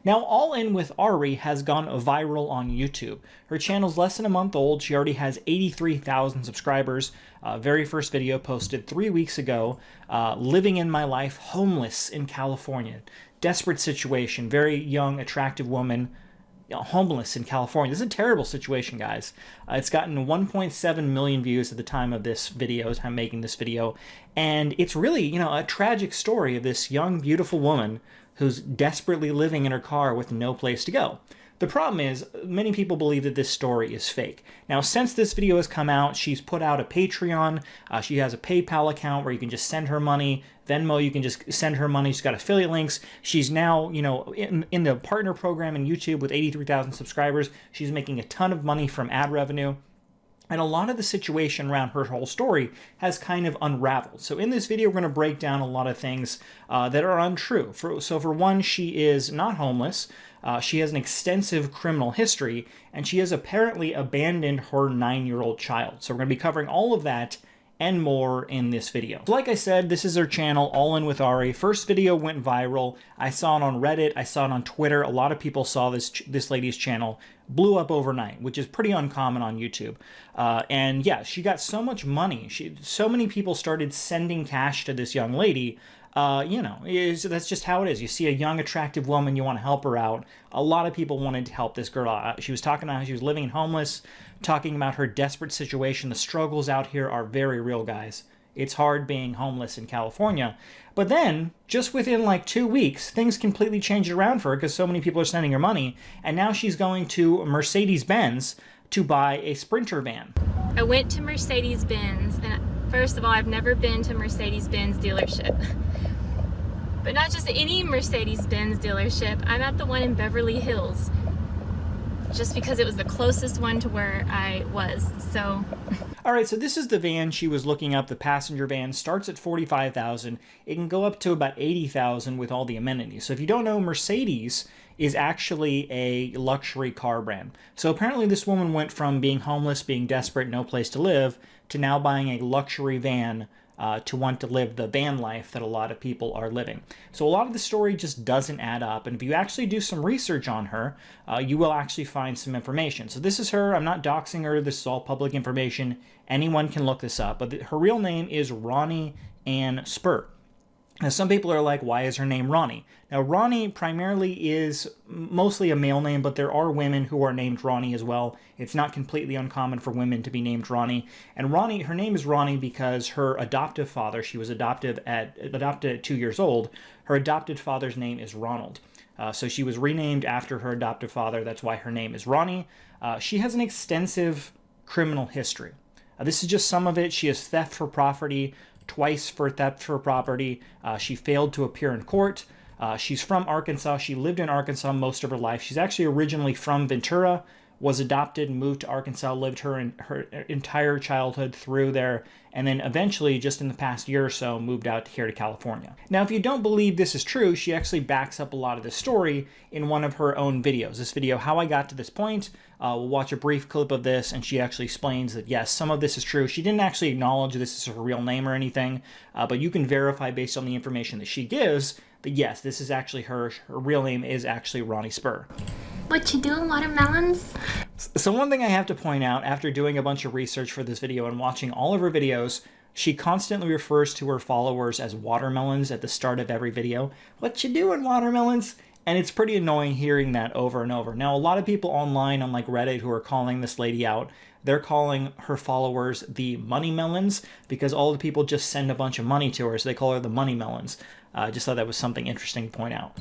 Now, All In with Ari has gone viral on YouTube. Her channel's less than a month old. She already has 83,000 subscribers. Very first video posted 3 weeks ago. Living in my life, homeless in California. Desperate situation. Very young, attractive woman, homeless in California. This is a terrible situation, guys. It's gotten 1.7 million views at the time of this video, time making this video. And it's really, a tragic story of this young, beautiful woman who's desperately living in her car with no place to go. The problem is, many people believe that this story is fake. Now, since this video has come out, she's put out a Patreon. She has a PayPal account where you can just send her money. Venmo, you can just send her money. She's got affiliate links. She's now, in the partner program in YouTube with 83,000 subscribers. She's making a ton of money from ad revenue. And a lot of the situation around her whole story has kind of unraveled. So in this video, we're going to break down a lot of things that are untrue. So for one, she is not homeless. She has an extensive criminal history, and she has apparently abandoned her 9-year-old child. So we're going to be covering all of that and more in this video. So like I said, this is her channel, All In with Ari. First video went viral. I saw it on Reddit. I saw it on Twitter. A lot of people saw this lady's channel. Blew up overnight, which is pretty uncommon on YouTube. And yeah, she got so much money. So many people started sending cash to this young lady. That's just how it is. You see a young, attractive woman, you want to help her out. A lot of people wanted to help this girl out. She was talking about how she was living homeless, talking about her desperate situation. The struggles out here are very real, guys. It's hard being homeless in California. But then, just within like 2 weeks, things completely changed around for her because so many people are sending her money. And now she's going to Mercedes-Benz to buy a Sprinter van. I went to Mercedes-Benz, and first of all, I've never been to Mercedes-Benz dealership. But not just any Mercedes-Benz dealership. I'm at the one in Beverly Hills, just because it was the closest one to where I was. So all right, so this is the van she was looking up. The passenger van starts at $45,000. It can go up to about $80,000 with all the amenities. So if you don't know, Mercedes is actually a luxury car brand. So apparently this woman went from being homeless, being desperate, no place to live, to now buying a luxury van to want to live the van life that a lot of people are living. So a lot of the story just doesn't add up. And if you actually do some research on her, you will actually find some information. So this is her. I'm not doxing her. This is all public information. Anyone can look this up. But her real name is Ronnie Ann Spur. Now, some people are like, why is her name Ronnie? Now, Ronnie primarily is mostly a male name, but there are women who are named Ronnie as well. It's not completely uncommon for women to be named Ronnie. And Ronnie, her name is Ronnie because her adoptive father, she was adopted at 2 years old, her adopted father's name is Ronald. So she was renamed after her adoptive father. That's why her name is Ronnie. She has an extensive criminal history. This is just some of it. She has theft for property, twice for theft for property. She failed to appear in court. She's from Arkansas. She lived in Arkansas most of her life. She's actually originally from Ventura, was adopted, moved to Arkansas, lived her entire childhood through there, and then eventually, just in the past year or so, moved out here to California. Now, if you don't believe this is true, she actually backs up a lot of this story in one of her own videos. This video, How I Got to This Point, we'll watch a brief clip of this, and she actually explains that, yes, some of this is true. She didn't actually acknowledge this is her real name or anything, but you can verify based on the information that she gives that, yes, this is actually her. Her real name is actually Ronnie Spur. what you doing, watermelons? So one thing I have to point out, after doing a bunch of research for this video and watching all of her videos, she constantly refers to her followers as watermelons at the start of every video. What you doing, watermelons? And it's pretty annoying hearing that over and over. Now, a lot of people online on like Reddit who are calling this lady out, they're calling her followers the money melons because all the people just send a bunch of money to her, so they call her the money melons. I just thought that was something interesting to point out.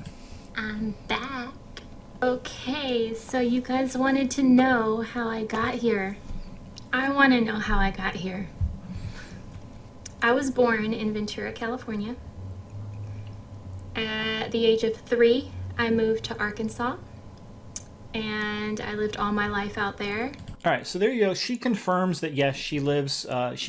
I'm back. Okay, so you guys wanted to know how I got here. I want to know how I got here. I was born in Ventura, California. At the age of 3, I moved to Arkansas, and I lived all my life out there. All right, so there you go. She confirms that, yes, she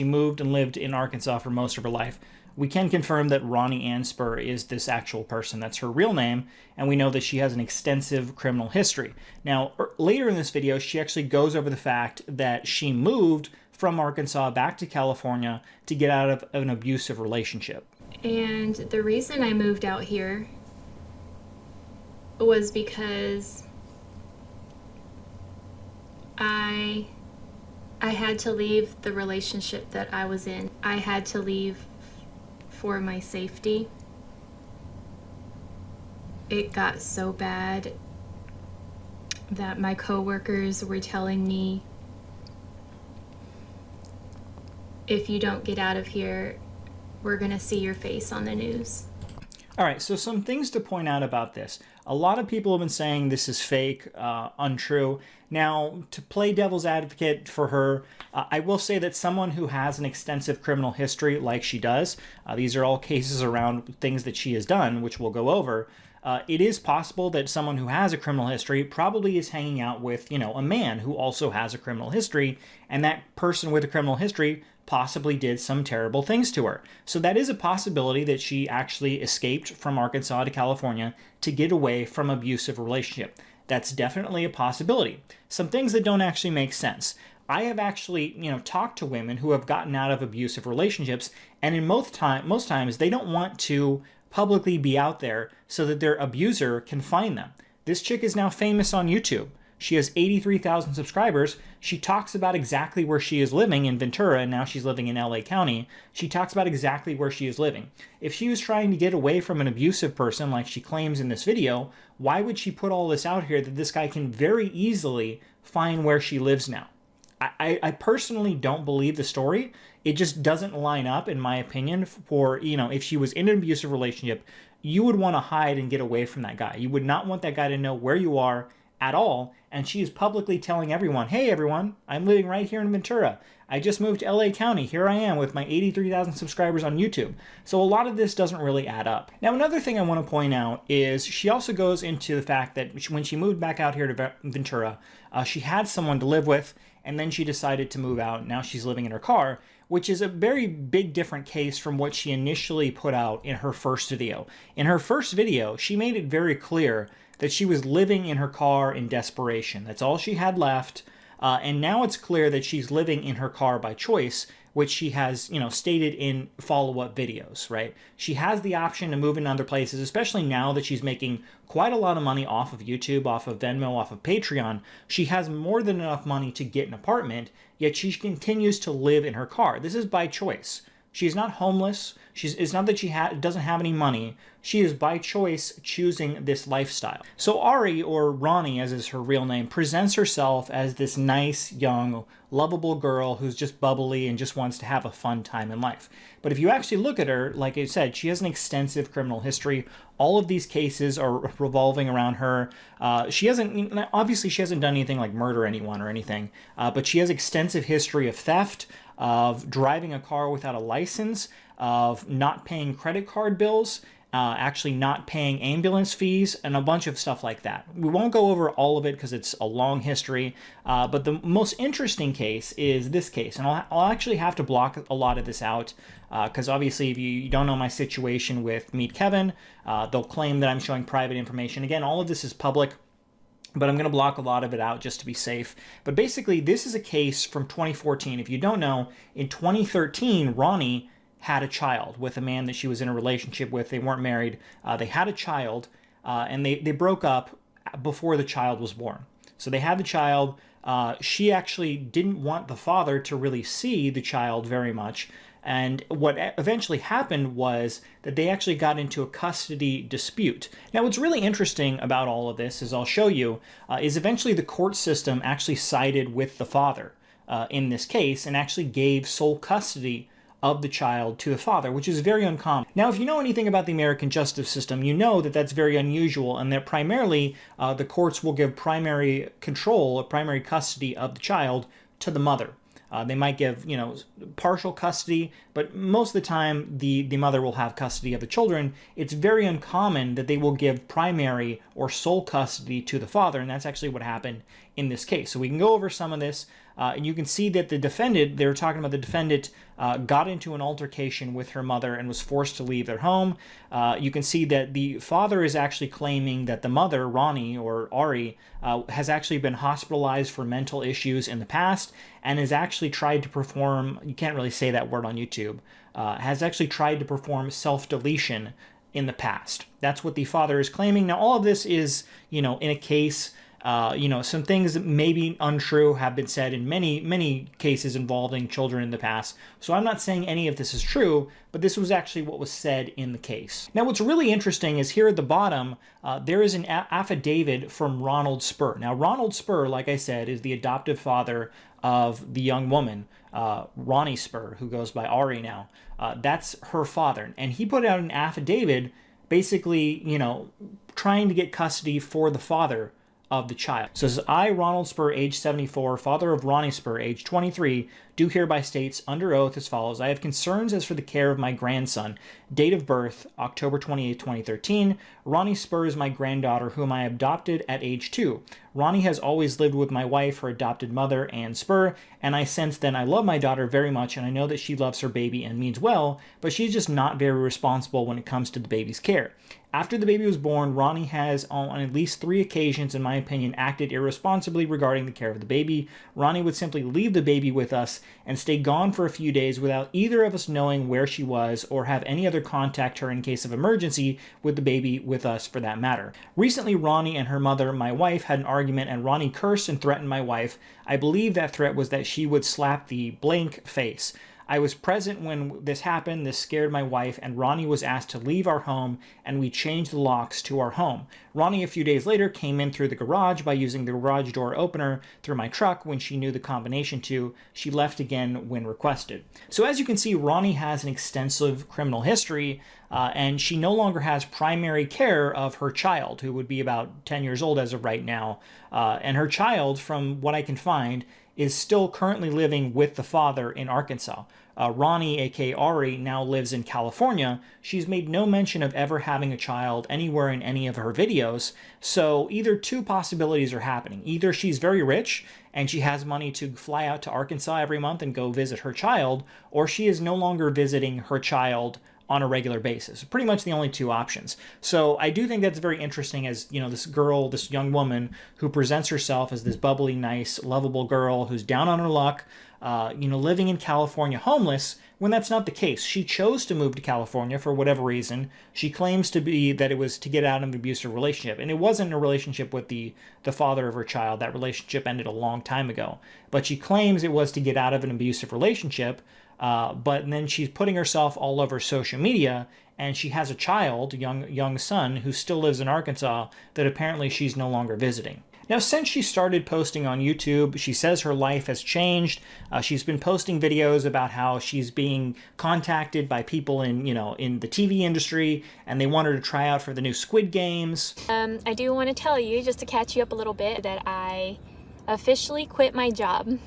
moved and lived in Arkansas for most of her life. We can confirm that Ronnie Ann Spur is this actual person. That's her real name, and we know that she has an extensive criminal history. Now, later in this video, she actually goes over the fact that she moved from Arkansas back to California to get out of an abusive relationship. And the reason I moved out here was because I had to leave the relationship that I was in. I had to leave for my safety. It got so bad that my coworkers were telling me, if you don't get out of here, we're gonna see your face on the news. All right, so some things to point out about this. A lot of people have been saying this is fake, untrue. Now, to play devil's advocate for her, I will say that someone who has an extensive criminal history like she does, these are all cases around things that she has done, which we'll go over, it is possible that someone who has a criminal history probably is hanging out with, a man who also has a criminal history, and that person with a criminal history possibly did some terrible things to her. So that is a possibility that she actually escaped from Arkansas to California to get away from an abusive relationship. That's definitely a possibility. Some things that don't actually make sense. I have actually, talked to women who have gotten out of abusive relationships, and in most times they don't want to publicly be out there so that their abuser can find them. This chick is now famous on YouTube. She has 83,000 subscribers. She talks about exactly where she is living in Ventura, and now she's living in LA County. She talks about exactly where she is living. If she was trying to get away from an abusive person like she claims in this video, why would she put all this out here that this guy can very easily find where she lives now? I personally don't believe the story. It just doesn't line up, in my opinion, for, if she was in an abusive relationship, you would want to hide and get away from that guy. You would not want that guy to know where you are at all, and she is publicly telling everyone, hey everyone, I'm living right here in Ventura. I just moved to LA County. Here I am with my 83,000 subscribers on YouTube. So a lot of this doesn't really add up. Now, another thing I want to point out is she also goes into the fact that when she moved back out here to Ventura, she had someone to live with, and then she decided to move out. Now she's living in her car, which is a very big different case from what she initially put out in her first video. In her first video, she made it very clear that she was living in her car in desperation. That's all she had left. And now it's clear that she's living in her car by choice, which she has, stated in follow-up videos, right? She has the option to move in other places, especially now that she's making quite a lot of money off of YouTube, off of Venmo, off of Patreon. She has more than enough money to get an apartment, yet she continues to live in her car. This is by choice. She's not homeless. It's not that she doesn't have any money. She is by choice choosing this lifestyle. So Ari, or Ronnie as is her real name, presents herself as this nice, young, lovable girl who's just bubbly and just wants to have a fun time in life. But if you actually look at her, like I said, she has an extensive criminal history. All of these cases are revolving around her. She hasn't done anything like murder anyone or anything, but she has extensive history of theft, of driving a car without a license, of not paying credit card bills, actually not paying ambulance fees, and a bunch of stuff like that. We won't go over all of it because it's a long history, but the most interesting case is this case, and I'll actually have to block a lot of this out because obviously if you don't know my situation with Meet Kevin, they'll claim that I'm showing private information. Again, all of this is public, but I'm going to block a lot of it out just to be safe. But basically, this is a case from 2014. If you don't know, in 2013, Ronnie had a child with a man that she was in a relationship with. They weren't married. They had a child, and they broke up before the child was born. So they had the child. She actually didn't want the father to really see the child very much. And what eventually happened was that they actually got into a custody dispute. Now, what's really interesting about all of this, as I'll show you, is eventually the court system actually sided with the father in this case and actually gave sole custody of the child to the father, which is very uncommon. Now, if you know anything about the American justice system, you know that that's very unusual and that primarily the courts will give primary control or primary custody of the child to the mother. They might give, partial custody, but most of the time the mother will have custody of the children. It's very uncommon that they will give primary or sole custody to the father, and that's actually what happened in this case. So we can go over some of this, and you can see that the defendant, they were talking about the defendant got into an altercation with her mother and was forced to leave their home. You can see that the father is actually claiming that the mother, Ronnie or Ari, has actually been hospitalized for mental issues in the past and has actually tried to perform, you can't really say that word on YouTube, has actually tried to perform self-deletion in the past. That's what the father is claiming. Now, all of this is, in a case. Some things that may be untrue have been said in many cases involving children in the past. So I'm not saying any of this is true, but this was actually what was said in the case. Now, what's really interesting is here at the bottom, there is an affidavit from Ronald Spur. Now, Ronald Spur, like I said, is the adoptive father of the young woman, Ronnie Spur, who goes by Ari now. That's her father. And he put out an affidavit basically, trying to get custody for the father of the child. So it says, I, Ronald Spur, age 74, father of Ronnie Spur, age 23, do hereby states under oath as follows. I have concerns as for the care of my grandson. Date of birth, October 28, 2013. Ronnie Spur is my granddaughter, whom I adopted at age 2. Ronnie has always lived with my wife, her adopted mother, Ann Spur, and I sense that I love my daughter very much, and I know that she loves her baby and means well, but she's just not very responsible when it comes to the baby's care. After the baby was born, Ronnie has, on at least 3 occasions, in my opinion, acted irresponsibly regarding the care of the baby. Ronnie would simply leave the baby with us and stay gone for a few days without either of us knowing where she was or have any other contact her in case of emergency with the baby with us for that matter. Recently, Ronnie and her mother, my wife, had an argument and Ronnie cursed and threatened my wife. I believe that threat was that she would slap the blank face. I was present when this happened. This scared my wife, and Ronnie was asked to leave our home, and we changed the locks to our home. Ronnie, a few days later, came in through the garage by using the garage door opener through my truck when she knew the combination to. She left again when requested. So as you can see, Ronnie has an extensive criminal history, and she no longer has primary care of her child, who would be about 10 years old as of right now. And her child, from what I can find, is still currently living with the father in Arkansas. Ronnie, aka Ari, now lives in California. She's made no mention of ever having a child anywhere in any of her videos. So either 2 possibilities are happening. Either she's very rich and she has money to fly out to Arkansas every month and go visit her child, or she is no longer visiting her child on a regular basis. Pretty much the only 2 options. So I do think that's very interesting as, this girl, this young woman who presents herself as this bubbly, nice, lovable girl who's down on her luck, living in California homeless, when that's not the case. She chose to move to California for whatever reason. She claims to be that it was to get out of an abusive relationship. And it wasn't a relationship with the father of her child. That relationship ended a long time ago. But she claims it was to get out of an abusive relationship. But then she's putting herself all over social media, and she has a child, a young son, who still lives in Arkansas that apparently she's no longer visiting. Now, since she started posting on YouTube, she says her life has changed. She's been posting videos about how she's being contacted by people in the TV industry, and they want her to try out for the new Squid Games. I do want to tell you, just to catch you up a little bit, that I officially quit my job.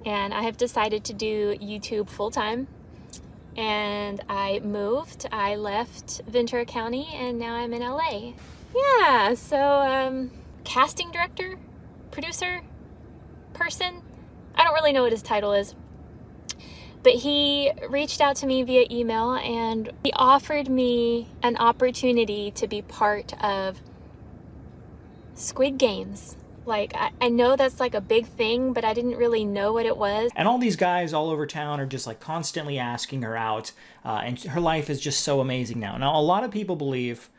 And I have decided to do YouTube full-time, and I moved. I left Ventura County, and now I'm in LA. Yeah, so casting director, producer, person, I don't really know what his title is, but he reached out to me via email, and he offered me an opportunity to be part of Squid Games. Like, I know that's like a big thing, but I didn't really know what it was. And all these guys all over town are just like constantly asking her out, and her life is just so amazing now. Now, a lot of people believe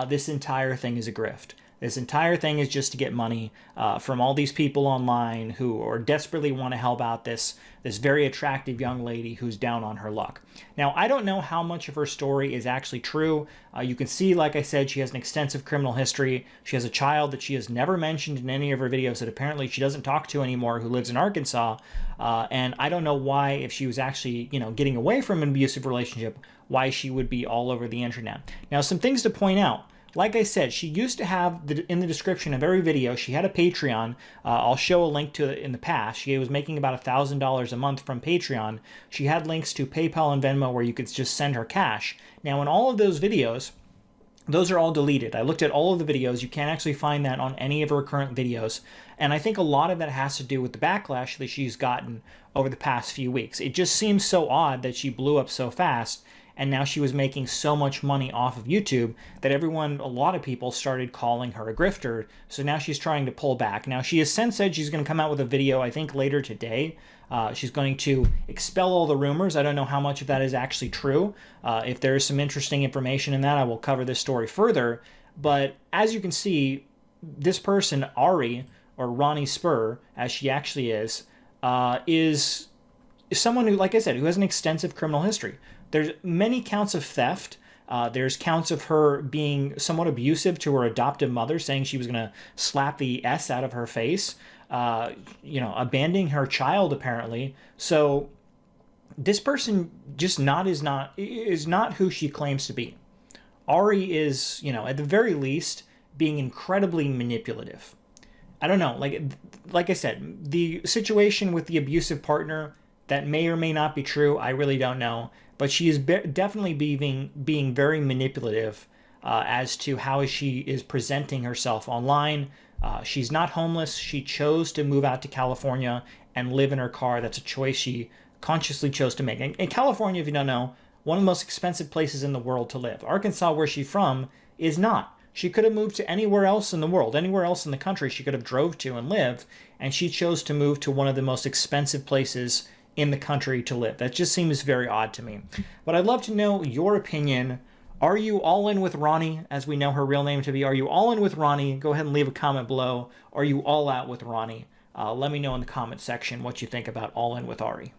this entire thing is a grift. This entire thing is just to get money from all these people online who are desperately want to help out this very attractive young lady who's down on her luck. Now, I don't know how much of her story is actually true. You can see, like I said, she has an extensive criminal history. She has a child that she has never mentioned in any of her videos that apparently she doesn't talk to anymore, who lives in Arkansas. And I don't know why, if she was actually, getting away from an abusive relationship, why she would be all over the internet. Now, some things to point out. Like I said, she used to have, in the description of every video, she had a Patreon. I'll show a link to it in the past. She was making about $1,000 a month from Patreon. She had links to PayPal and Venmo where you could just send her cash. Now, in all of those videos, those are all deleted. I looked at all of the videos. You can't actually find that on any of her current videos. And I think a lot of that has to do with the backlash that she's gotten over the past few weeks. It just seems so odd that she blew up so fast. and now she was making so much money off of YouTube that a lot of people started calling her a grifter. So now she's trying to pull back. Now she has since said she's going to come out with a video, I think later today. She's going to expel all the rumors. I don't know how much of that is actually true. If there is some interesting information in that, I will cover this story further. But as you can see, this person, Ari, or Ronnie Spur, as she actually is someone who, like I said, who has an extensive criminal history. There's many counts of theft. There's counts of her being somewhat abusive to her adoptive mother, saying she was going to slap the S out of her face. Abandoning her child, apparently. So this person just is not who she claims to be. Ari is, at the very least, being incredibly manipulative. I don't know, like I said, the situation with the abusive partner, that may or may not be true. I really don't know, but she is definitely being very manipulative as to how she is presenting herself online. She's not homeless. She chose to move out to California and live in her car. That's a choice she consciously chose to make. And California, if you don't know, one of the most expensive places in the world to live. Arkansas, where she's from, is not. She could have moved to anywhere else in the world, anywhere else in the country she could have drove to and lived, and she chose to move to one of the most expensive places in the country to live. That just seems very odd to me. But I'd love to know your opinion. Are you all in with Ronnie, as we know her real name to be? Are you all in with Ronnie? Go ahead and leave a comment below. Are you all out with Ronnie? Let me know in the comment section what you think about all in with Ari.